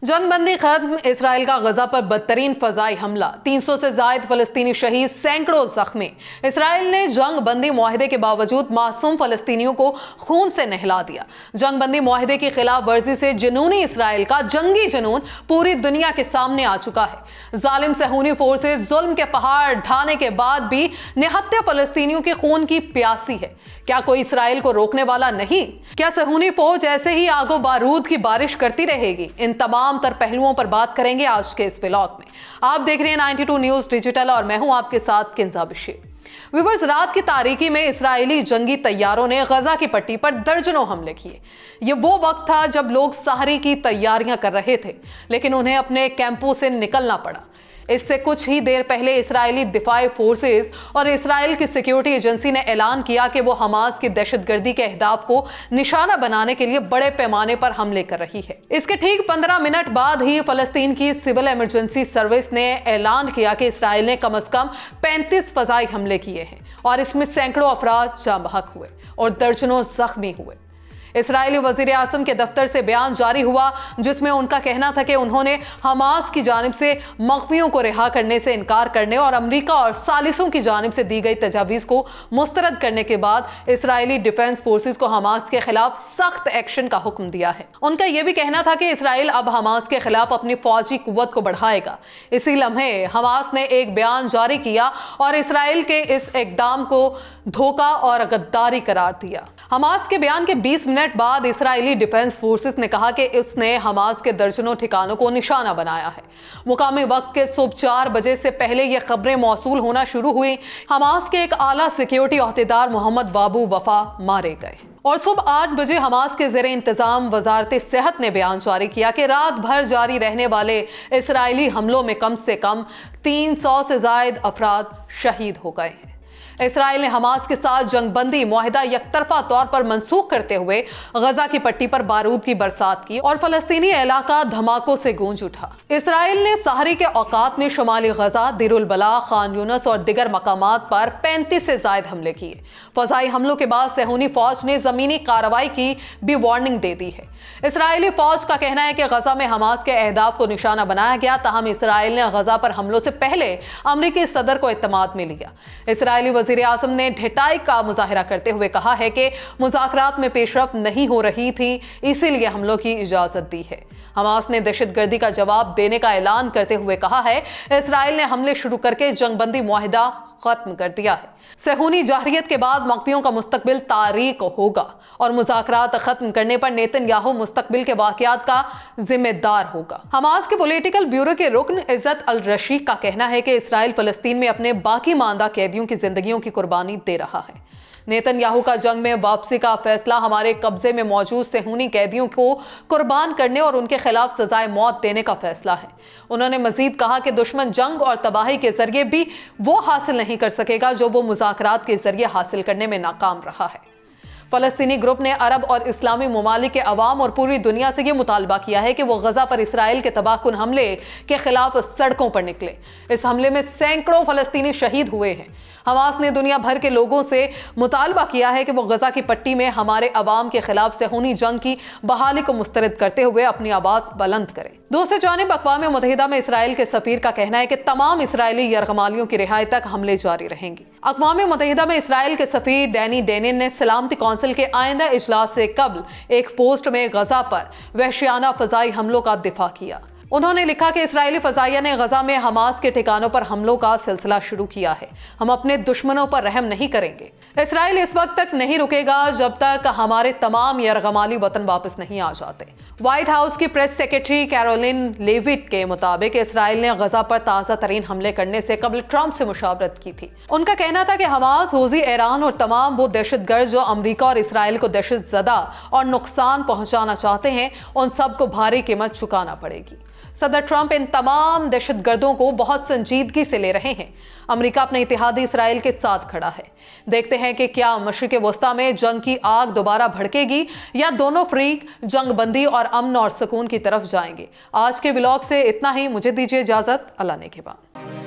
जंग बंदी खत्म, इसराइल का गजा पर बदतरीन फजाई हमला, 300 से ज्यादा फलस्तीनी शहीद, सैकड़ों जख्मी। इसराइल ने जंग बंदी मुआहदे के बावजूद मासूम फलस्तीनियों को खून से नहला दिया। जंग बंदी मुआहदे की खिलाफ वर्जी से जुनूनी इसराइल का जंगी जुनून पूरी दुनिया के सामने आ चुका है। जालिम सहूनी फोर्सेस जुल्म के पहाड़ ढाने के बाद भी निहत्थे फलस्तीनियों के खून की प्यासी है। क्या कोई इसराइल को रोकने वाला नहीं? क्या सहूनी फौज ऐसे ही आगो बारूद की बारिश करती रहेगी? इन तमाम तर पहलुओं पर बात करेंगे आज के इस व्लॉग में। आप देख रहे हैं 92 न्यूज डिजिटल और मैं हूं आपके साथ किंजा बिशीर। व्यूअर्स, रात की तारीकी में इस्राएली जंगी तैयारों ने गजा की पट्टी पर दर्जनों हमले किए। ये वो वक्त था जब लोग सहरी की तैयारियां कर रहे थे, लेकिन उन्हें अपने कैंपों से निकलना पड़ा। इससे कुछ ही देर पहले इस्राएली दिफाई फोर्सेस और इस्राएल की सिक्योरिटी एजेंसी ने ऐलान किया कि वो हमास की दहशतगर्दी के अहदाफ को निशाना बनाने के लिए बड़े पैमाने पर हमले कर रही है। इसके ठीक 15 मिनट बाद ही फलस्तीन की सिविल इमरजेंसी सर्विस ने ऐलान किया कि इस्राएल ने कम से कम 35 फजाई हमले किए हैं और इसमें सैकड़ों अफराद जाँ बहक हुए और दर्जनों जख्मी हुए। इसराइली वजीर आज़म के दफ्तर से बयान जारी हुआ जिसमें उनका कहना था कि उन्होंने हमास की जानिब से मख्फियों को रिहा करने से इनकार करने और अमेरिका और सालिसों की जानिब से दी गई तजावीज़ को मुस्तरद करने के बाद इस्राएली डिफेंस फोर्सेस को हमास के खिलाफ सख्त एक्शन का हुक्म दिया है। उनका यह भी कहना था कि इसराइल अब हमास के खिलाफ अपनी फौजी कुव्वत को बढ़ाएगा। इसी लम्हे हमास ने एक बयान जारी किया और इसराइल के इस इक़दाम को धोखा और गद्दारी करार दिया। हमास के बयान के 20 मिनट बाद इस्राएली डिफेंस फोर्सेस ने कहा कि उसने हमास के दर्जनों ठिकानों को निशाना बनाया है। मुकामी वक्त के सुबह 4 बजे से पहले ये खबरें मौसूल होना शुरू हुई। हमास के एक आला सिक्योरिटी ओहदेदार मोहम्मद बाबू वफा मारे गए और सुबह 8 बजे हमास के ज़ेरे इंतजाम वजारत सेहत ने बयान जारी किया कि रात भर जारी रहने वाले इसराइली हमलों में कम से कम 300 से ज्यादा अफराद शहीद हो गए हैं। इसराइल ने हमास के साथ जंगबंदी मुआहिदा यकतरफा तौर पर मनसूख करते हुए गजा की पट्टी पर बारूद की बरसात की और फलस्तीनी इलाका धमाकों से गूंज उठा। इसराइल ने सहरी के औकात में शुमाली गजा, दिरुल बला, खान यूनस और दिगर मकामात पर 35 से ज्यादा हमले किए। फजाई हमलों के बाद सहूनी फौज ने जमीनी कार्रवाई की भी वार्निंग दे दी है। इसराइली फौज का कहना है कि गजा में हमास के अहदाफ को निशाना बनाया गया, ताहम इसराइल ने गजा पर हमलों से पहले अमरीकी सदर को इत्तमाद में लिया। इसराइली वजीर आज़म ने ढिठाई का मुजाहिरा करते हुए कहा है कि मुज़ाकरात में पेशरफ्त नहीं हो रही थी, इसीलिए हमलों की इजाजत दी है। हमास ने दहशतगर्दी का जवाब देने का ऐलान करते हुए कहा है इसराइल ने हमले शुरू करके जंगबंदी मुआहिदा खत्म कर दिया है। सहूनी जाहरियत के बाद मकफियों का मुस्तकबिल तारीक होगा और मुज़ाकरात खत्म करने पर नेतन्याहू मुस्तकबिल के वाक़यात का जिम्मेदार होगा। हमास के पॉलिटिकल ब्यूरो के रुकन इज़्ज़त अल रशीद का कहना है कि इसराइल फ़लस्तीन में अपने बाकी मानदा कैदियों की जिंदगियों की कुर्बानी दे रहा है। नेतन्याहू का जंग में वापसी का फैसला हमारे कब्जे में मौजूद सहूनी कैदियों को कुर्बान करने और उनके खिलाफ सजाए मौत देने का फैसला है। उन्होंने मजीद कहा कि दुश्मन जंग और तबाही के जरिए भी वो हासिल नहीं कर सकेगा जो वो मुज़ाकरात के जरिए हासिल करने में नाकाम रहा है। फलस्तीनी ग्रुप ने अरब और इस्लामी ममालिक के अवाम और पूरी दुनिया से यह मुतालबा किया है कि वो गजा पर इसराइल के तबाहकुन हमले के खिलाफ सड़कों पर निकले। इस हमले में सैकड़ों फलस्तीनी शहीद हुए हैं। हमास ने दुनिया भर के लोगों से मुतालबा किया है कि वो गजा की पट्टी में हमारे अवाम के खिलाफ सहूनी जंग की बहाली को मुस्तरद करते हुए अपनी आवाज बुलंद करें। दूसरी जानिब अक़वाम मुत्तहिदा में इसराइल के सफीर का कहना है कि तमाम इसराइली यरगमालियों की रिहाई तक हमले जारी रहेंगे। अक़वाम मुत्तहिदा में इसराइल के सफीर डैनी डेनिन ने सलामती कौंसिल के आइंदा इजलास से कबल एक पोस्ट में गजा पर वहशियाना फजाई हमलों का दिफा किया। उन्होंने लिखा कि इस्राएली फजाइया ने गजा में हमास के ठिकानों पर हमलों का सिलसिला शुरू किया है। हम अपने दुश्मनों पर रहम नहीं करेंगे। इसराइल इस वक्त तक नहीं रुकेगा जब तक हमारे तमाम यरगमाली वतन वापस नहीं आ जाते। व्हाइट हाउस की प्रेस सेक्रेटरी कैरोलिन लेविट के मुताबिक इसराइल ने गजा पर ताज़ा तरीन हमले करने से कबल ट्रंप से मुशावरत की थी। उनका कहना था कि हमास, हूज़ी, ईरान और तमाम वो दहशतगर्द जो अमरीका और इसराइल को दहशत ज़दा और नुकसान पहुंचाना चाहते हैं, उन सब को भारी कीमत चुकाना पड़ेगी। सदर ट्रंप इन तमाम दहशतगर्दों को बहुत संजीदगी से ले रहे हैं। अमेरिका अपने इत्तेहादी इसराइल के साथ खड़ा है। देखते हैं कि क्या मशरिक़ वस्ता में जंग की आग दोबारा भड़केगी या दोनों फ्रीक जंग बंदी और अमन और सुकून की तरफ जाएंगे। आज के व्लॉग से इतना ही। मुझे दीजिए इजाजत। अल्लाह ने के बाद।